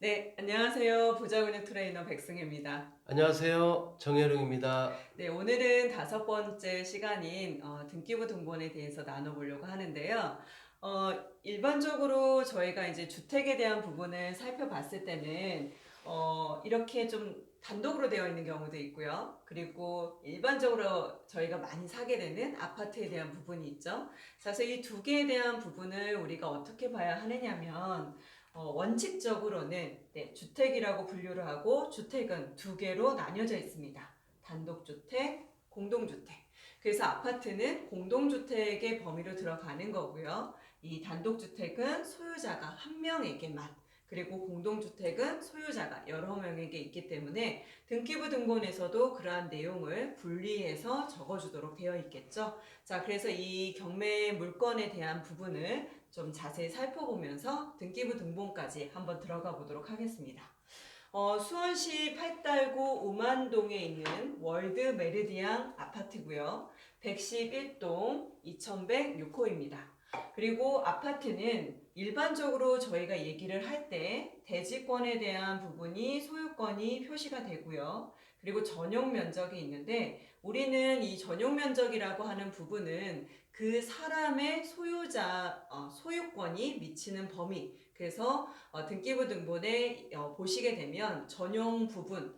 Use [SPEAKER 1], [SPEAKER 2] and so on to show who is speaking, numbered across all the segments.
[SPEAKER 1] 네, 안녕하세요. 부자근육 트레이너 백승혜입니다.
[SPEAKER 2] 안녕하세요. 정혜룡입니다.
[SPEAKER 1] 네, 오늘은 다섯 번째 시간인 등기부 등본에 대해서 나눠보려고 하는데요. 일반적으로 저희가 이제 주택에 대한 부분을 살펴봤을 때는 이렇게 좀 단독으로 되어 있는 경우도 있고요. 그리고 일반적으로 저희가 많이 사게 되는 아파트에 대한 부분이 있죠. 그래서 이 두 개에 대한 부분을 우리가 어떻게 봐야 하느냐면 원칙적으로는 네, 주택이라고 분류를 하고 주택은 두 개로 나뉘어져 있습니다. 단독주택, 공동주택. 그래서 아파트는 공동주택의 범위로 들어가는 거고요. 이 단독주택은 소유자가 한 명에게만, 그리고 공동주택은 소유자가 여러 명에게 있기 때문에 등기부 등본에서도 그러한 내용을 분리해서 적어주도록 되어 있겠죠. 자, 그래서 이 경매 물건에 대한 부분을 좀 자세히 살펴보면서 등기부 등본까지 한번 들어가 보도록 하겠습니다. 수원시 팔달구 우만동에 있는 월드 메르디앙 아파트고요. 111동 2106호입니다. 그리고 아파트는 일반적으로 저희가 얘기를 할 때 대지권에 대한 부분이 소유권이 표시가 되고요. 그리고 전용 면적이 있는데 우리는 이 전용 면적이라고 하는 부분은 그 사람의 소유권이 미치는 범위, 그래서 등기부 등본에 보시게 되면 전용 부분에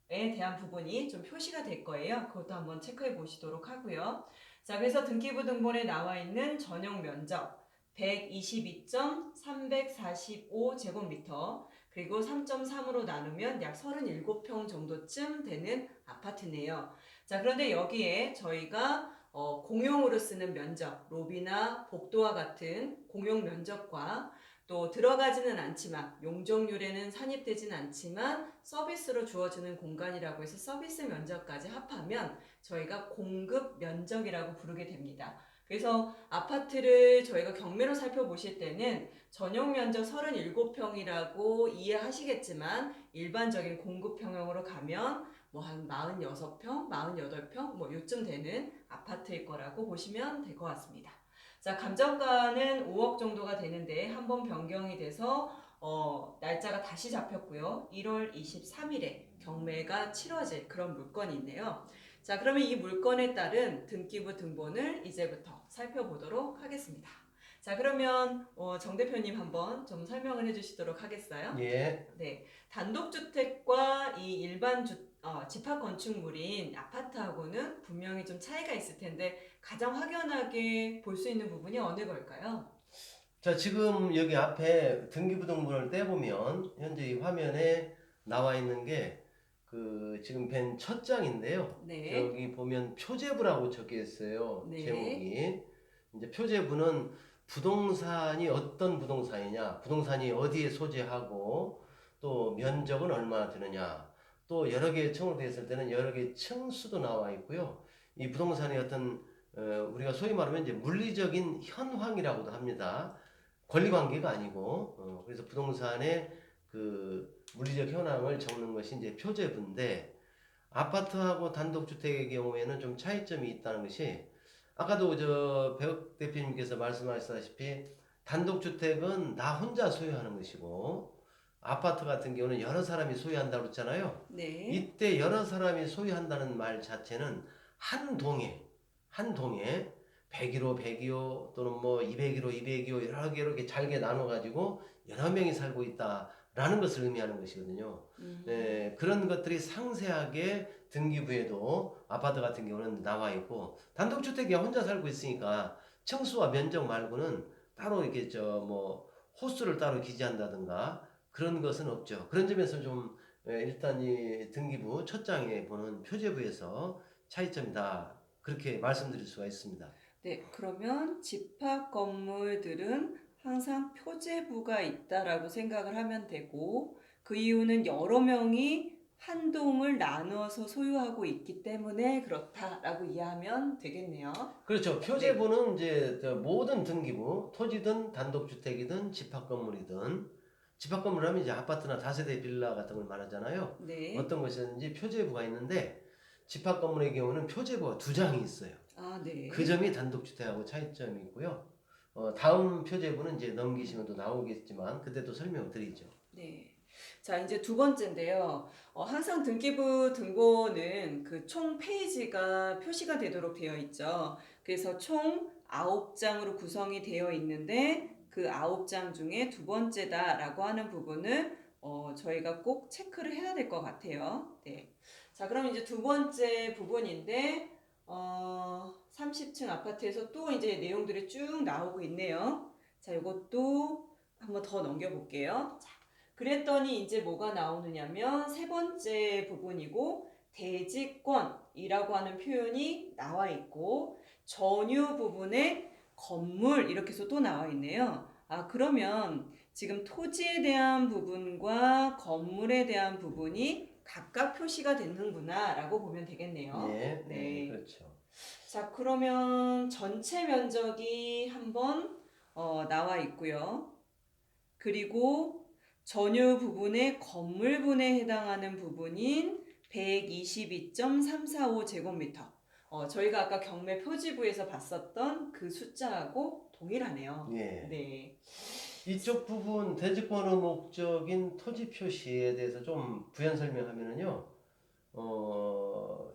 [SPEAKER 1] 대한 부분이 좀 표시가 될 거예요. 그것도 한번 체크해 보시도록 하고요. 자, 그래서 등기부 등본에 나와 있는 전용 면적 122.345제곱미터, 그리고 3.3으로 나누면 약 37평 정도쯤 되는 아파트네요. 자, 그런데 여기에 저희가 공용으로 쓰는 면적, 로비나 복도와 같은 공용 면적과 또 들어가지는 않지만 용적률에는 산입되진 않지만 서비스로 주어지는 공간이라고 해서 서비스 면적까지 합하면 저희가 공급 면적이라고 부르게 됩니다. 그래서 아파트를 저희가 경매로 살펴보실 때는 전용 면적 37평이라고 이해하시겠지만 일반적인 공급평형으로 가면 뭐 한 46평, 48평 뭐 요쯤 되는 아파트일 거라고 보시면 될 것 같습니다. 자, 감정가는 5억 정도가 되는데 한번 변경이 돼서 날짜가 다시 잡혔고요. 1월 23일에 경매가 치러질 그런 물건이 있네요. 자, 그러면 이 물건에 따른 등기부 등본을 이제부터 살펴보도록 하겠습니다. 자, 그러면 정 대표님 한번 좀 설명을 해주시도록 하겠어요?
[SPEAKER 2] 예.
[SPEAKER 1] 네, 단독주택과 이 집합 건축물인 아파트하고는 분명히 좀 차이가 있을 텐데 가장 확연하게 볼 수 있는 부분이 어느 걸까요?
[SPEAKER 2] 자, 지금 여기 앞에 등기부등본을 떼보면 현재 이 화면에 나와 있는 게 지금 펜 첫 장인데요.
[SPEAKER 1] 네,
[SPEAKER 2] 저기 보면 표제부라고 적혀 있어요.
[SPEAKER 1] 네,
[SPEAKER 2] 제목이. 이제 표제부는 부동산이 어떤 부동산이냐, 부동산이 어디에 소재하고 또 면적은 얼마나 되느냐, 또 여러 개 층으로 되어 있을 때는 여러 개 층수도 나와 있고요. 이 부동산의 어떤 우리가 소위 말하면 이제 물리적인 현황이라고도 합니다. 권리관계가 아니고, 그래서 부동산의 물리적 현황을 적는 것이 이제 표제부인데, 아파트하고 단독주택의 경우에는 좀 차이점이 있다는 것이, 아까도 백 대표님께서 말씀하셨다시피, 단독주택은 나 혼자 소유하는 것이고, 아파트 같은 경우는 여러 사람이 소유한다고 그랬잖아요.
[SPEAKER 1] 네,
[SPEAKER 2] 이때 여러 사람이 소유한다는 말 자체는 한 동에 100일호 100이호 또는 뭐 200일호 200이호 여러 개로 이렇게 잘게 나눠 가지고 여러 명이 살고 있다라는 것을 의미하는 것이거든요. 그런 것들이 상세하게 등기부에도 아파트 같은 경우는 나와 있고, 단독주택이 혼자 살고 있으니까 층수와 면적 말고는 따로 이렇게 호수를 따로 기재한다든가 그런 것은 없죠. 그런 점에서 좀 일단 이 등기부 첫 장에 보는 표제부에서 차이점이다, 그렇게 말씀드릴 수가 있습니다.
[SPEAKER 1] 네. 그러면 집합 건물들은 항상 표제부가 있다라고 생각을 하면 되고 그 이유는 여러 명이 한 동을 나누어서 소유하고 있기 때문에 그렇다라고 이해하면 되겠네요.
[SPEAKER 2] 그렇죠.
[SPEAKER 1] 네,
[SPEAKER 2] 표제부는 이제 모든 등기부, 토지든 단독주택이든 집합건물이든, 집합건물 하면 이제 아파트나 다세대 빌라 같은 걸 말하잖아요.
[SPEAKER 1] 네,
[SPEAKER 2] 어떤 것이든지 표제부가 있는데, 집합건물의 경우는 표제부가 두 장이 있어요.
[SPEAKER 1] 아,
[SPEAKER 2] 그
[SPEAKER 1] 네,
[SPEAKER 2] 점이 단독주택하고 차이점이 있고요. 다음 표제부는 이제 넘기시면 또 나오겠지만 그때 또 설명을 드리죠.
[SPEAKER 1] 네. 자, 이제 두 번째인데요. 항상 등기부 등본은 그 총 페이지가 표시가 되도록 되어 있죠. 그래서 총 9장으로 구성이 되어 있는데 그 9장 중에 두 번째다라고 하는 부분을 저희가 꼭 체크를 해야 될 것 같아요. 네. 자, 그럼 이제 두 번째 부분인데 30층 아파트에서 또 이제 내용들이 쭉 나오고 있네요. 자, 이것도 한번 더 넘겨볼게요. 자, 그랬더니 이제 뭐가 나오느냐면 세 번째 부분이고 대지권이라고 하는 표현이 나와 있고 전유 부분에 건물 이렇게 해서 또 나와 있네요. 아, 그러면 지금 토지에 대한 부분과 건물에 대한 부분이 각각 표시가 되는구나 라고 보면 되겠네요.
[SPEAKER 2] 예,
[SPEAKER 1] 네.
[SPEAKER 2] 그렇죠.
[SPEAKER 1] 자, 그러면 전체 면적이 한번 나와 있고요. 그리고 전유 부분의 건물분에 해당하는 부분인 122.345제곱미터. 저희가 아까 경매 표지부에서 봤었던 그 숫자하고 동일하네요.
[SPEAKER 2] 예.
[SPEAKER 1] 네.
[SPEAKER 2] 이쪽 부분 대지권의 목적인 토지 표시에 대해서 좀 부연 설명하면은요.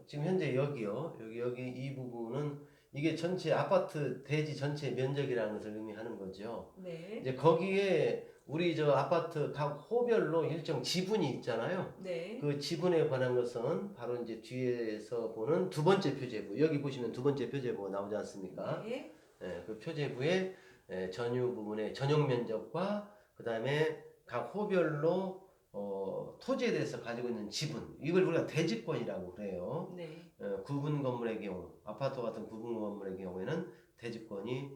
[SPEAKER 2] 지금 현재 여기요. 여기 이 부분은 이게 전체 아파트 대지 전체 면적이라는 것을 의미하는 거죠.
[SPEAKER 1] 네.
[SPEAKER 2] 이제 거기에 우리 저 아파트 각 호별로 일정 지분이 있잖아요.
[SPEAKER 1] 네.
[SPEAKER 2] 그 지분에 관한 것은 바로 이제 뒤에서 보는 두 번째 표제부. 여기 보시면 두 번째 표제부가 나오지 않습니까?
[SPEAKER 1] 네.
[SPEAKER 2] 그 표제부에 전유 부분의 전용 면적과 그 다음에 각 호별로 토지에 대해서 가지고 있는 지분, 이걸 우리가 대지권이라고 그래요.
[SPEAKER 1] 네.
[SPEAKER 2] 구분 건물의 경우, 아파트 같은 구분 건물의 경우에는 대지권이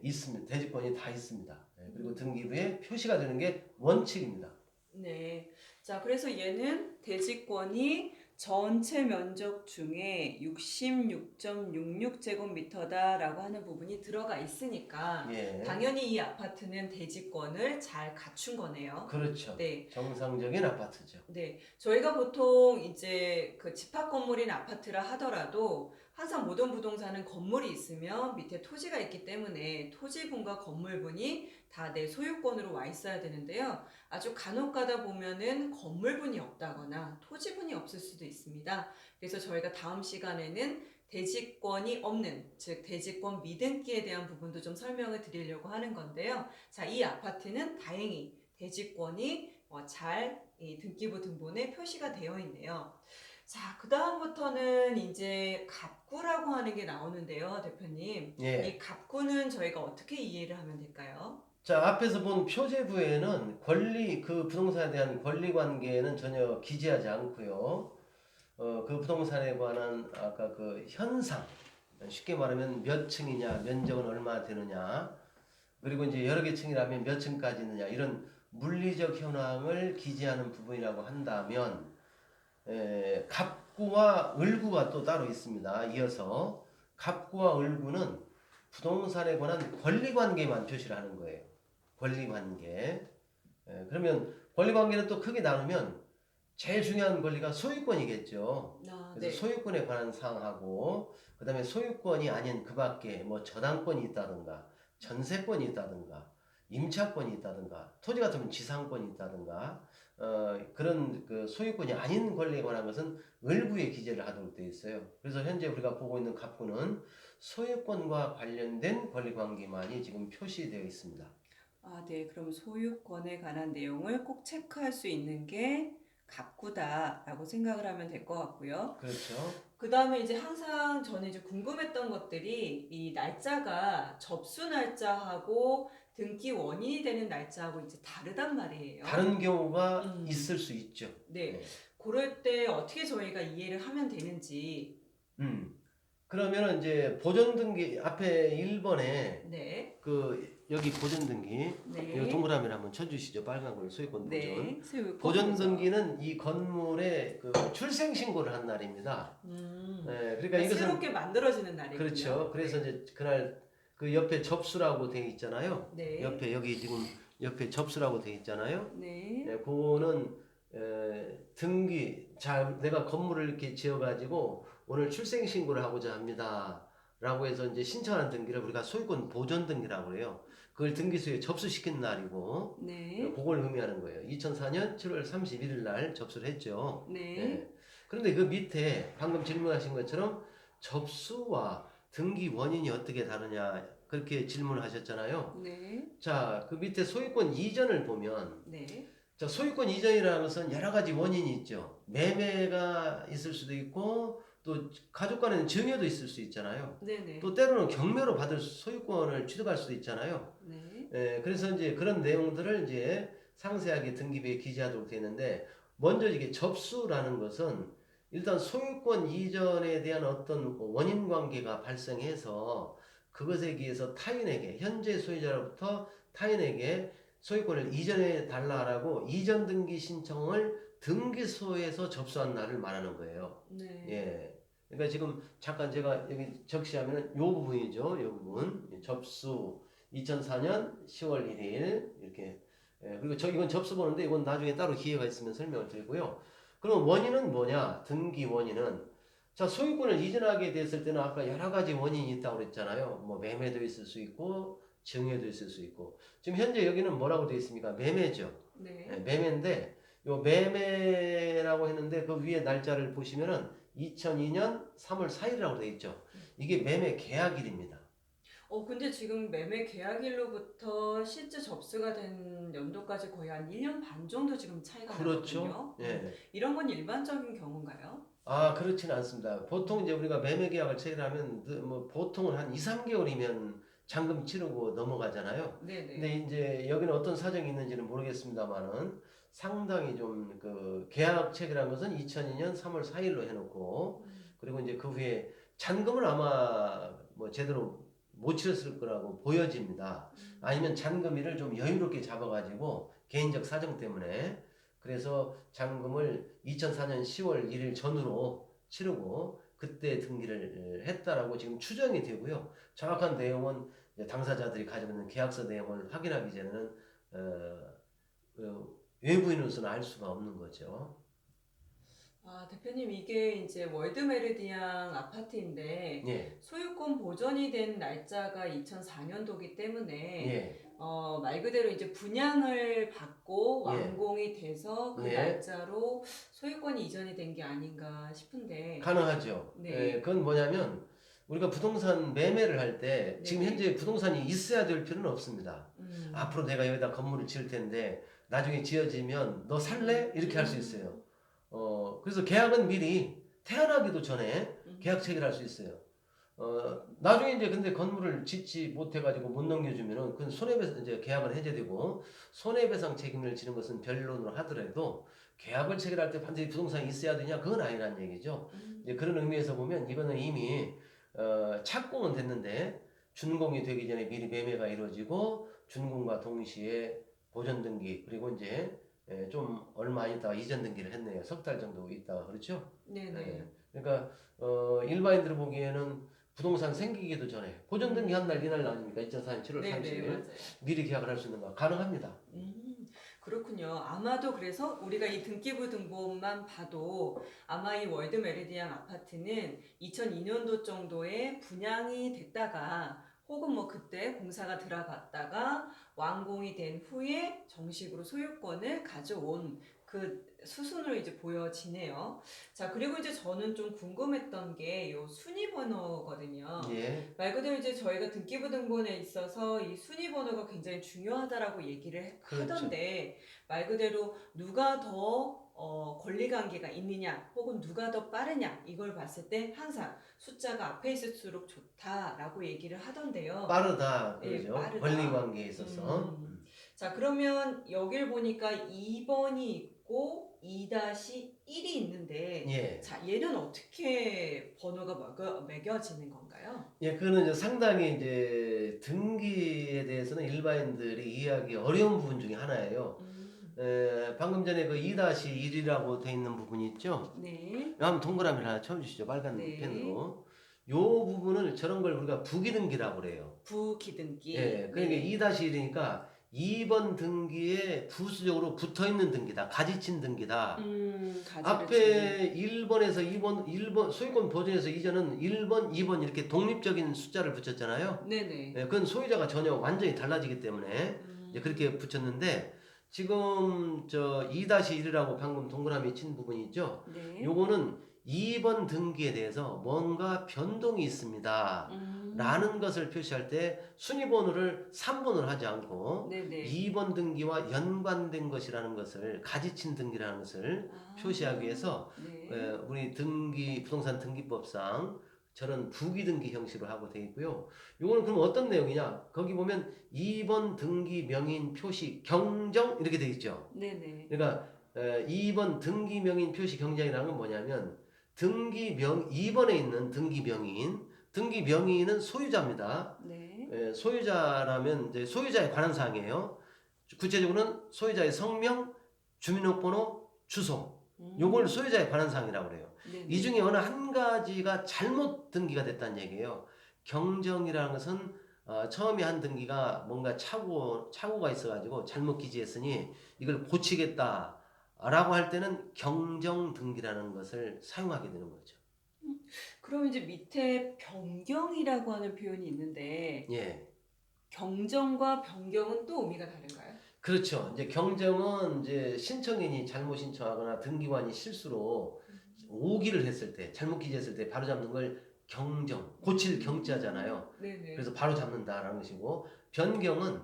[SPEAKER 2] 있습니다. 대지권이 다 있습니다. 그리고 등기부에 표시가 되는 게 원칙입니다.
[SPEAKER 1] 네. 자, 그래서 얘는 대지권이 전체 면적 중에 66.66제곱미터다라고 하는 부분이 들어가 있으니까
[SPEAKER 2] 예.
[SPEAKER 1] 당연히 이 아파트는 대지권을 잘 갖춘 거네요.
[SPEAKER 2] 그렇죠.
[SPEAKER 1] 네.
[SPEAKER 2] 정상적인 아파트죠.
[SPEAKER 1] 네. 저희가 보통 이제 그 집합 건물인 아파트라 하더라도 항상 모든 부동산은 건물이 있으면 밑에 토지가 있기 때문에 토지분과 건물분이 다 내 소유권으로 와 있어야 되는데요. 아주 간혹 가다 보면은 건물분이 없다거나 토지분이 없을 수도 있습니다. 그래서 저희가 다음 시간에는 대지권이 없는, 즉 대지권 미등기에 대한 부분도 좀 설명을 드리려고 하는 건데요. 자, 이 아파트는 다행히 대지권이 잘 이 등기부 등본에 표시가 되어 있네요. 자, 그 다음부터는 이제 갑구라고 하는 게 나오는데요, 대표님.
[SPEAKER 2] 예.
[SPEAKER 1] 이 갑구는 저희가 어떻게 이해를 하면 될까요?
[SPEAKER 2] 자, 앞에서 본 표제부에는 그 부동산에 대한 권리 관계는 전혀 기재하지 않고요. 그 부동산에 관한 아까 그 현상, 쉽게 말하면 몇 층이냐, 면적은 얼마 되느냐, 그리고 이제 여러 개 층이라면 몇 층까지 있느냐, 이런 물리적 현황을 기재하는 부분이라고 한다면, 갑구와 을구가 또 따로 있습니다. 이어서 갑구와 을구는 부동산에 관한 권리 관계만 표시를 하는 거예요. 권리 관계. 그러면 권리 관계는 또 크게 나누면 제일 중요한 권리가 소유권이겠죠. 그래서
[SPEAKER 1] 네.
[SPEAKER 2] 소유권에 관한 사항하고 그다음에 소유권이 아닌 그 밖에 뭐 저당권이 있다든가 전세권이 있다든가 임차권이 있다든가 토지 같으면 지상권이 있다든가 그런 그 소유권이 아닌 권리에 관한 것은 을구에 기재를 하도록 되어 있어요. 그래서 현재 우리가 보고 있는 갑구는 소유권과 관련된 권리 관계만이 지금 표시되어 있습니다.
[SPEAKER 1] 아, 네. 그럼 소유권에 관한 내용을 꼭 체크할 수 있는 게 갑구다라고 생각을 하면 될 것 같고요.
[SPEAKER 2] 그렇죠.
[SPEAKER 1] 그 다음에 이제 항상 저는 이제 궁금했던 것들이 이 날짜가 접수 날짜하고 등기 원인이 되는 날짜하고 이제 다르단 말이에요.
[SPEAKER 2] 다른 경우가 있을 수 있죠.
[SPEAKER 1] 네. 그럴 때 어떻게 저희가 이해를 하면 되는지.
[SPEAKER 2] 그러면은 이제 보존 등기 앞에 1번에
[SPEAKER 1] 네.
[SPEAKER 2] 그 여기 보존 등기
[SPEAKER 1] 네.
[SPEAKER 2] 이거 동그라미를 한번 쳐주시죠. 빨간 걸 소유권 보존.
[SPEAKER 1] 네. 소유권
[SPEAKER 2] 보존
[SPEAKER 1] 보존.
[SPEAKER 2] 등기는 이 건물의 그 출생 신고를 한 날입니다. 그러니까 이것은
[SPEAKER 1] 새롭게 만들어지는 날이군요.
[SPEAKER 2] 그렇죠. 그래서 이제 그날 그 옆에 접수라고 돼 있잖아요.
[SPEAKER 1] 네.
[SPEAKER 2] 옆에 여기 지금 옆에 접수라고 돼 있잖아요.
[SPEAKER 1] 네.
[SPEAKER 2] 그거는 등기 자 내가 건물을 이렇게 지어가지고 오늘 출생 신고를 하고자 합니다. 라고 해서 이제 신청하는 등기를 우리가 소유권 보존 등기라고 해요. 그걸 등기소에 접수시킨 날이고
[SPEAKER 1] 네.
[SPEAKER 2] 그걸 의미하는 거예요. 2004년 7월 31일 날 접수를 했죠.
[SPEAKER 1] 네.
[SPEAKER 2] 예. 그런데 그 밑에 방금 질문하신 것처럼 접수와 등기 원인이 어떻게 다르냐 그렇게 질문하셨잖아요.
[SPEAKER 1] 네.
[SPEAKER 2] 자, 그 밑에 소유권 이전을 보면
[SPEAKER 1] 네.
[SPEAKER 2] 자, 소유권 이전이라는 것은 여러 가지 원인이 있죠. 매매가 있을 수도 있고 또 가족 간에는 증여도 있을 수 있잖아요.
[SPEAKER 1] 네네.
[SPEAKER 2] 또 때로는 경매로 받을 소유권을 취득할 수도 있잖아요.
[SPEAKER 1] 네.
[SPEAKER 2] 그래서 이제 그런 내용들을 이제 상세하게 등기부에 기재하도록 되어 있는데 먼저 이게 접수라는 것은 일단 소유권 이전에 대한 어떤 원인 관계가 발생해서 그것에 의해서 타인에게 현재 소유자로부터 타인에게 소유권을 이전해 달라라고 이전 등기 신청을 등기소에서 접수한 날을 말하는 거예요.
[SPEAKER 1] 네.
[SPEAKER 2] 예. 그러니까 지금 잠깐 제가 여기 적시하면은 요 부분이죠. 요 부분. 접수 2004년 10월 1일 이렇게 그리고 이건 접수 보는데 이건 나중에 따로 기회가 있으면 설명을 드리고요. 그럼 원인은 뭐냐? 등기 원인은 자 소유권을 이전하게 됐을 때는 아까 여러 가지 원인이 있다고 그랬잖아요. 뭐 매매도 있을 수 있고 증여도 있을 수 있고 지금 현재 여기는 뭐라고 되어 있습니까? 매매죠.
[SPEAKER 1] 네.
[SPEAKER 2] 매매인데 요 매매라고 했는데 그 위에 날짜를 보시면은 2002년 3월 4일이라고 되어 있죠. 이게 매매 계약일입니다.
[SPEAKER 1] 근데 지금 매매 계약일로부터 실제 접수가 된 연도까지 거의 한 1년 반 정도 지금 차이가
[SPEAKER 2] 그렇죠.
[SPEAKER 1] 나거든요.
[SPEAKER 2] 예.
[SPEAKER 1] 이런 건 일반적인 경우인가요?
[SPEAKER 2] 아, 그렇지는 않습니다. 보통 이제 우리가 매매 계약을 체결하면 뭐 보통은 한 2, 3개월이면 잔금 치르고 넘어가잖아요.
[SPEAKER 1] 네네.
[SPEAKER 2] 근데 이제 여기는 어떤 사정이 있는지는 모르겠습니다만은 상당히 좀 그 계약 체결한 것은 2002년 3월 4일로 해놓고 그리고 이제 그 후에 잔금을 아마 뭐 제대로 못 치렀을 거라고 보여집니다. 아니면 잔금일을 좀 여유롭게 잡아가지고 개인적 사정 때문에 그래서 잔금을 2004년 10월 1일 전후로 치르고 그때 등기를 했다라고 지금 추정이 되고요. 정확한 내용은 이제 당사자들이 가지고 있는 계약서 내용을 확인하기 전에는 외부인으로서는 알 수가 없는 거죠.
[SPEAKER 1] 아, 대표님, 이게 이제 월드 메리디앙 아파트인데
[SPEAKER 2] 예,
[SPEAKER 1] 소유권 보존이 된 날짜가 2004년도기 때문에
[SPEAKER 2] 예,
[SPEAKER 1] 말 그대로 이제 분양을 받고
[SPEAKER 2] 예.
[SPEAKER 1] 완공이 돼서 그
[SPEAKER 2] 예.
[SPEAKER 1] 날짜로 소유권이 이전이 된 게 아닌가 싶은데.
[SPEAKER 2] 가능하죠.
[SPEAKER 1] 네.
[SPEAKER 2] 그건 뭐냐면 우리가 부동산 매매를 할 때 지금
[SPEAKER 1] 네.
[SPEAKER 2] 현재 부동산이 있어야 될 필요는 없습니다. 앞으로 내가 여기다 건물을 지을 텐데 나중에 지어지면 너 살래? 이렇게 할 수 있어요. 그래서 계약은 미리 태어나기도 전에 계약 체결할 수 있어요. 나중에 이제 근데 건물을 짓지 못해가지고 못 넘겨주면은 그건 손해배상 이제 계약은 해제되고 손해배상 책임을 지는 것은 변론으로 하더라도 계약을 체결할 때 반드시 부동산이 있어야 되냐 그건 아니란 얘기죠. 이제 그런 의미에서 보면 이거는 이미 착공은 됐는데 준공이 되기 전에 미리 매매가 이루어지고 준공과 동시에 보전 등기 그리고 이제 좀 얼마 안 있다가 이전 등기를 했네요. 석 달 정도 있다가 그렇죠.
[SPEAKER 1] 네네.
[SPEAKER 2] 그러니까 일반인들 보기에는 부동산 생기기도 전에 보전 등기 한 날 이날 아닙니까? 2004년 7월
[SPEAKER 1] 네네,
[SPEAKER 2] 30일
[SPEAKER 1] 맞아요.
[SPEAKER 2] 미리 계약을 할 수 있는 거 가능합니다.
[SPEAKER 1] 그렇군요. 아마도 그래서 우리가 이 등기부 등본만 봐도 아마 이 월드 메리디앙 아파트는 2002년도 정도에 분양이 됐다가 혹은 뭐 그때 공사가 들어갔다가 완공이 된 후에 정식으로 소유권을 가져온 그 수순으로 이제 보여지네요. 자, 그리고 이제 저는 좀 궁금했던 게 요 순위번호거든요.
[SPEAKER 2] 예,
[SPEAKER 1] 말 그대로 이제 저희가 등기부 등본에 있어서 이 순위번호가 굉장히 중요하다라고 얘기를
[SPEAKER 2] 그렇죠.
[SPEAKER 1] 하던데 말 그대로 누가 더 권리관계가 있느냐 혹은 누가 더 빠르냐 이걸 봤을 때 항상 숫자가 앞에 있을수록 좋다라고 얘기를 하던데요.
[SPEAKER 2] 빠르다
[SPEAKER 1] 예,
[SPEAKER 2] 그러죠.
[SPEAKER 1] 빠르다.
[SPEAKER 2] 권리 관계에 있어서.
[SPEAKER 1] 자, 그러면 여길 보니까 2번이 있고 2-1이 있는데
[SPEAKER 2] 예.
[SPEAKER 1] 자, 얘는 어떻게 번호가 매겨지는 건가요?
[SPEAKER 2] 예, 그거는 이제 상당히 이제 등기에 대해서는 일반인들이 이해하기 어려운 부분 중에 하나예요. 방금 전에 그 2-1이라고 돼 있는 부분이 있죠.
[SPEAKER 1] 네.
[SPEAKER 2] 한번 동그라미를 하나 쳐주시죠. 빨간
[SPEAKER 1] 네.
[SPEAKER 2] 펜으로. 요 부분을 저런 걸 우리가 부기등기라고 그래요.
[SPEAKER 1] 부기등기.
[SPEAKER 2] 예, 그러니까
[SPEAKER 1] 네.
[SPEAKER 2] 2-1이니까 2번 등기에 부수적으로 붙어있는 등기다. 가지친 등기다.
[SPEAKER 1] 가지를
[SPEAKER 2] 앞에 1번에서 1번 소유권 보존에서 이전은 1번, 2번 이렇게 독립적인 숫자를 붙였잖아요.
[SPEAKER 1] 네네.
[SPEAKER 2] 예, 그건 소유자가 전혀 완전히 달라지기 때문에 이제 그렇게 붙였는데 지금 저 2-1이라고 방금 동그라미 친 부분이 있죠.
[SPEAKER 1] 네.
[SPEAKER 2] 요거는 2번 등기에 대해서 뭔가 변동이 있습니다. 라는 것을 표시할 때 순위번호를 3번으로 하지 않고
[SPEAKER 1] 네네.
[SPEAKER 2] 2번 등기와 연관된 것이라는 것을 가지친 등기라는 것을 표시하기 위해서
[SPEAKER 1] 네.
[SPEAKER 2] 우리 부동산 등기법상 저런 부기등기 형식으로 하고 되어 있고요. 요거는 그럼 어떤 내용이냐? 거기 보면 2번 등기 명인 표시 경정 이렇게 되어 있죠.
[SPEAKER 1] 네네.
[SPEAKER 2] 그러니까 2번 등기 명인 표시 경정이라는 건 뭐냐면 2번에 있는 등기 명인은 소유자입니다.
[SPEAKER 1] 네.
[SPEAKER 2] 소유자라면 이제 소유자에 관한 사항이에요. 구체적으로는 소유자의 성명, 주민등록번호, 주소. 요걸 소유자에 관한 사항이라고 그래요.
[SPEAKER 1] 네네.
[SPEAKER 2] 이 중에 어느 한 가지가 잘못 등기가 됐다는 얘기예요. 경정이라는 것은 처음에 한 등기가 뭔가 착오가 있어가지고 잘못 기재했으니 이걸 고치겠다라고 할 때는 경정 등기라는 것을 사용하게 되는 거죠.
[SPEAKER 1] 그럼 이제 밑에 변경이라고 하는 표현이 있는데
[SPEAKER 2] 예.
[SPEAKER 1] 경정과 변경은 또 의미가 다른가요?
[SPEAKER 2] 그렇죠. 이제 경정은 이제 신청인이 잘못 신청하거나 등기관이 실수로 오기를 했을 때, 잘못 기재했을 때 바로 잡는 걸 경정, 고칠 경자잖아요.
[SPEAKER 1] 네네.
[SPEAKER 2] 그래서 바로 잡는다라는 것이고, 변경은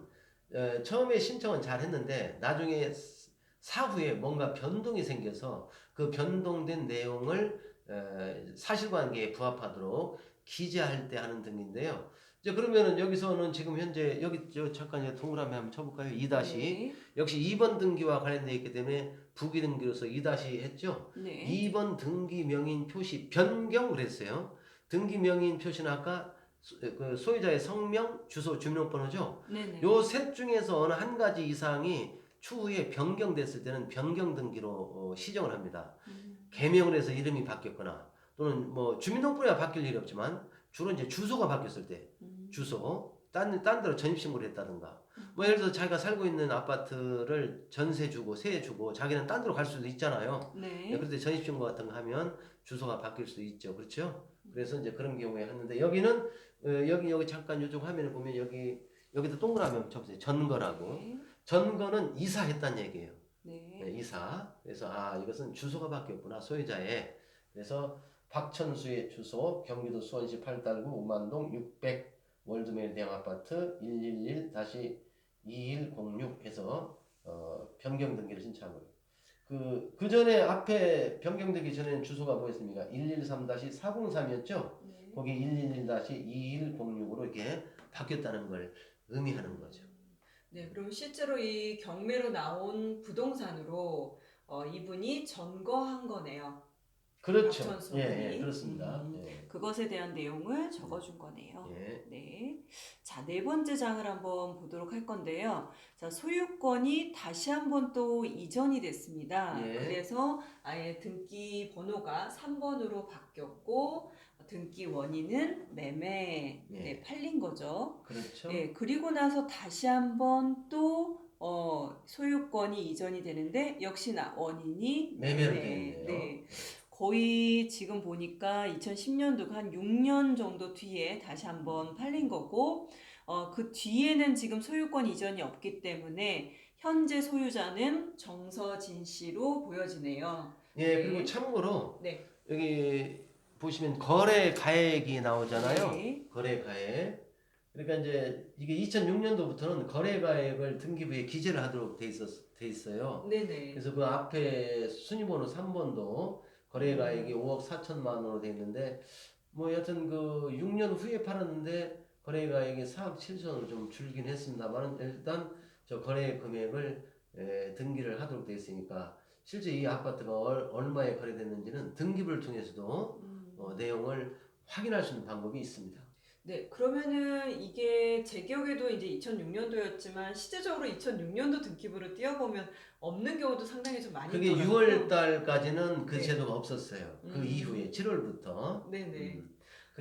[SPEAKER 2] 처음에 신청은 잘 했는데 나중에 사후에 뭔가 변동이 생겨서 그 변동된 내용을 사실관계에 부합하도록 기재할 때 하는 등인데요. 이제 그러면은 여기서는 지금 현재 여기 잠깐 이제 동그라미 한번 쳐볼까요? 2-
[SPEAKER 1] 네.
[SPEAKER 2] 역시 2번 등기와 관련되어 있기 때문에 부기등기로서 2- 했죠.
[SPEAKER 1] 네.
[SPEAKER 2] 2번 등기 명인 표시 변경 그랬어요. 등기 명인 표시는 아까 그 소유자의 성명, 주소, 주민등록번호죠.
[SPEAKER 1] 네네.
[SPEAKER 2] 요 셋 중에서 어느 한 가지 이상이 추후에 변경됐을 때는 변경 등기로 시정을 합니다. 개명을 해서 이름이 바뀌었거나 또는 뭐 주민등록번호가 바뀔 일이 없지만 주로 이제 주소가 바뀌었을 때 주소 딴 데로 전입신고를 했다든가 뭐 예를 들어서 자기가 살고 있는 아파트를 전세 주고 세 주고 자기는 딴 데로 갈 수도 있잖아요.
[SPEAKER 1] 네.
[SPEAKER 2] 그럴 때 전입신고 같은 거 하면 주소가 바뀔 수도 있죠. 그렇죠? 그래서 이제 그런 경우에 하는데 여기는 여기 잠깐 이쪽 화면을 보면 여기다 동그라미 한번 쳐보세요. 전거라고.
[SPEAKER 1] 네.
[SPEAKER 2] 전거는 이사했다는 얘기예요.
[SPEAKER 1] 네.
[SPEAKER 2] 네, 이사. 그래서 이것은 주소가 바뀌었구나 소유자의. 그래서 박천수의 주소 경기도 수원시 8달구 우만동 600 월드메일 대형 아파트 111-2106 해서 변경 등기를 신청한 거예요. 그 전에 앞에 변경되기 전에는 주소가 뭐였습니까? 113-403이었죠?
[SPEAKER 1] 네.
[SPEAKER 2] 거기 111-2106으로 이렇게 바뀌었다는 걸 의미하는 거죠.
[SPEAKER 1] 네, 그럼 실제로 이 경매로 나온 부동산으로 이분이 전거한 거네요.
[SPEAKER 2] 그렇죠.
[SPEAKER 1] 박천수
[SPEAKER 2] 예,
[SPEAKER 1] 분이.
[SPEAKER 2] 그렇습니다. 예.
[SPEAKER 1] 그것에 대한 내용을 적어준 거네요.
[SPEAKER 2] 예.
[SPEAKER 1] 네. 자, 네 번째 장을 한번 보도록 할 건데요. 자, 소유권이 다시 한번 또 이전이 됐습니다.
[SPEAKER 2] 예.
[SPEAKER 1] 그래서 아예 등기 번호가 3번으로 바뀌었고 등기 원인은 매매
[SPEAKER 2] 예.
[SPEAKER 1] 네, 팔린 거죠.
[SPEAKER 2] 그렇죠.
[SPEAKER 1] 예, 그리고 나서 다시 한번 또 소유권이 이전이 되는데 역시나 원인이
[SPEAKER 2] 매매로
[SPEAKER 1] 매매.
[SPEAKER 2] 되어 있네요.
[SPEAKER 1] 네. 거의 지금 보니까 2010년도가 한 6년 정도 뒤에 다시 한번 팔린 거고 그 뒤에는 지금 소유권 이전이 없기 때문에 현재 소유자는 정서진 씨로 보여지네요.
[SPEAKER 2] 예,
[SPEAKER 1] 네.
[SPEAKER 2] 그리고 참고로
[SPEAKER 1] 네.
[SPEAKER 2] 여기 보시면 거래 가액이 나오잖아요.
[SPEAKER 1] 네.
[SPEAKER 2] 거래 가액. 그러니까 이제 이게 2006년도부터는 거래 가액을 등기부에 기재를 하도록 돼 있어요.
[SPEAKER 1] 네네.
[SPEAKER 2] 그래서 그 앞에 순위번호 3번도 거래 가액이 5억 4천만 원으로 돼 있는데 뭐 여튼 그 6년 후에 팔았는데 거래 가액이 4억 7천으로 좀 줄긴 했습니다만 일단 저 거래 금액을 등기를 하도록 돼 있으니까 실제 이 아파트가 얼마에 거래됐는지는 등기부를 통해서도 내용을 확인할 수 있는 방법이 있습니다.
[SPEAKER 1] 네, 그러면은 이게 제 기억에도 이제 2006년도였지만 실제적으로 2006년도 등기부를 띄워보면 없는 경우도 상당히 좀 많이
[SPEAKER 2] 그게
[SPEAKER 1] 있더라고요.
[SPEAKER 2] 6월 달까지는 그
[SPEAKER 1] 네.
[SPEAKER 2] 제도가 없었어요. 그 이후에 7월부터.
[SPEAKER 1] 네네.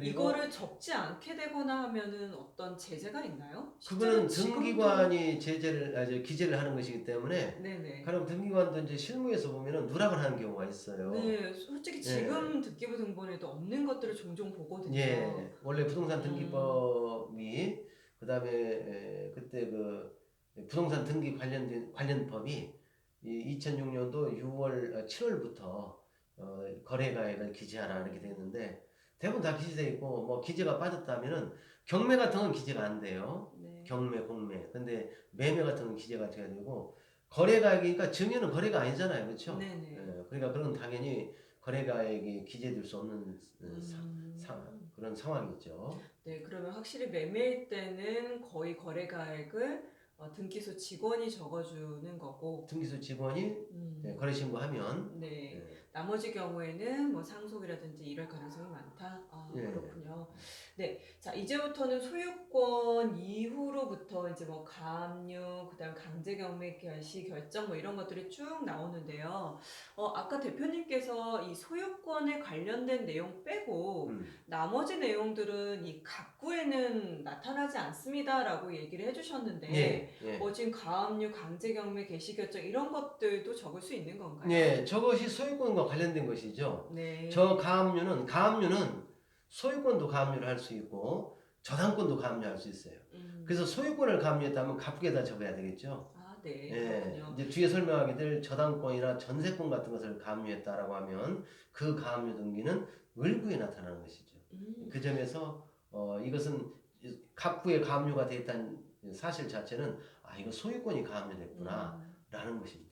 [SPEAKER 2] 그리고
[SPEAKER 1] 이거를 적지 않게 되거나 하면은 어떤 제재가 있나요?
[SPEAKER 2] 그거는
[SPEAKER 1] 실제로
[SPEAKER 2] 등기관이 기재를 하는 것이기 때문에
[SPEAKER 1] 네네.
[SPEAKER 2] 가령 등기관도 이제 실무에서 보면은 누락을 하는 경우가 있어요.
[SPEAKER 1] 네, 솔직히
[SPEAKER 2] 예.
[SPEAKER 1] 지금 등기부 등본에도 없는 것들을 종종 보거든요.
[SPEAKER 2] 예, 원래 부동산
[SPEAKER 1] 음,
[SPEAKER 2] 등기법이 그다음에 그때 그 부동산 등기 관련법이 2006년도 7월부터 거래가액을 기재하라 이렇게 됐는데 대부분 다 기재돼 있고 뭐 기재가 빠졌다면은 경매 같은 건 기재가 안 돼요.
[SPEAKER 1] 네,
[SPEAKER 2] 경매, 공매. 근데 매매 같은 건 기재가 돼야 되고 거래가액이니까 증여는 거래가 아니잖아요, 그렇죠?
[SPEAKER 1] 네네.
[SPEAKER 2] 그러니까 그런 당연히 거래가액이 기재될 수 없는 그런 상황이죠.
[SPEAKER 1] 네, 그러면 확실히 매매일 때는 거의 거래가액을 등기소 직원이 적어주는 거고,
[SPEAKER 2] 등기소 직원이
[SPEAKER 1] 음,
[SPEAKER 2] 거래 신고하면
[SPEAKER 1] 네.
[SPEAKER 2] 예,
[SPEAKER 1] 나머지 경우에는 뭐 상속이라든지 이럴 가능성이 많다. 아,
[SPEAKER 2] 예,
[SPEAKER 1] 그렇군요. 네. 자, 이제부터는 소유권 이후로부터 이제 뭐 가압류, 그다음 강제경매 개시 결정 뭐 이런 것들이 쭉 나오는데요. 아까 대표님께서 이 소유권에 관련된 내용 빼고
[SPEAKER 2] 음,
[SPEAKER 1] 나머지 내용들은 이 갑구에는 나타나지 않습니다라고 얘기를 해주셨는데,
[SPEAKER 2] 예, 예.
[SPEAKER 1] 지금 가압류, 강제경매 개시 결정 이런 것들도 적을 수 있는 건가요?
[SPEAKER 2] 예, 저것이 소유권과 관련된 것이죠. 저
[SPEAKER 1] 네.
[SPEAKER 2] 가압류는 소유권도 가압류를 할 수 있고 저당권도 가압류할 수 있어요. 그래서
[SPEAKER 1] 음.
[SPEAKER 2] 소유권을 가압류했다면 갑국에다 적어야 되겠죠.
[SPEAKER 1] 아, 네.
[SPEAKER 2] 예,
[SPEAKER 1] 그렇군요.
[SPEAKER 2] 이제 뒤에 설명하게 될 저당권이나 전세권 같은 것을 가압류했다라고 하면 그 가압류 등기는 을구에 나타나는 것이죠.
[SPEAKER 1] 음.
[SPEAKER 2] 그 점에서 이것은 갑구에 가압류가 되었다는 사실 자체는 이거 소유권이 가압류됐구나
[SPEAKER 1] 음.
[SPEAKER 2] 라는 것입니다.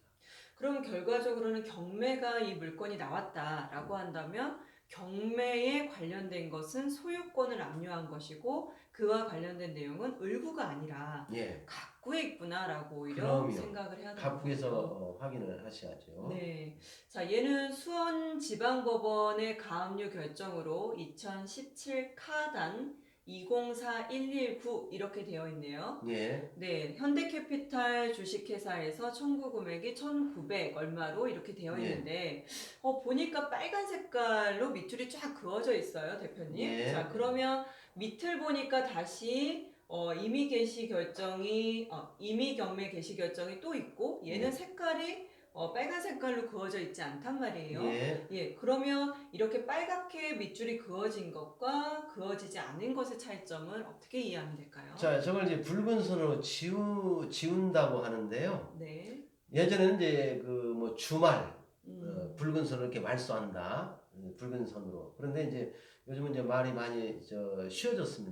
[SPEAKER 1] 그럼 결과적으로는 경매가 이 물건이 나왔다라고 한다면 경매에 관련된 것은 소유권을 압류한 것이고 그와 관련된 내용은 을구가 아니라
[SPEAKER 2] 예,
[SPEAKER 1] 갑구에 있구나라고 오히려
[SPEAKER 2] 그럼요.
[SPEAKER 1] 생각을 해야 되는
[SPEAKER 2] 갑국에서
[SPEAKER 1] 거군요.
[SPEAKER 2] 확인을 하셔야죠.
[SPEAKER 1] 네. 자, 얘는 수원지방법원의 가압류 결정으로 2017 카단 204119 이렇게 되어 있네요.
[SPEAKER 2] 예,
[SPEAKER 1] 네, 현대캐피탈 주식회사에서 청구 금액이 1,900 얼마로 이렇게 되어
[SPEAKER 2] 예,
[SPEAKER 1] 있는데, 보니까 빨간 색깔로 밑줄이 쫙 그어져 있어요, 대표님. 자,
[SPEAKER 2] 예,
[SPEAKER 1] 그러면 밑을 보니까 다시 임의 경매 개시 결정이 또 있고, 얘는
[SPEAKER 2] 예,
[SPEAKER 1] 색깔이 빨간 색깔로 그어져 있지 않단 말이에요.
[SPEAKER 2] 예.
[SPEAKER 1] 예, 그러면 이렇게 빨갛게 밑줄이 그어진 것과 그어지지 않은 것의 차이점을 어떻게 이해하면 될까요?
[SPEAKER 2] 자, 저걸 이제 붉은 선으로 지운다고 하는데요.
[SPEAKER 1] 네.
[SPEAKER 2] 예전에는 이제 그 뭐 주말
[SPEAKER 1] 음.
[SPEAKER 2] 붉은 선으로 이렇게 말소한다. 붉은 선으로. 그런데 이제 요즘은 이제 말이 많이 쉬워졌습니다.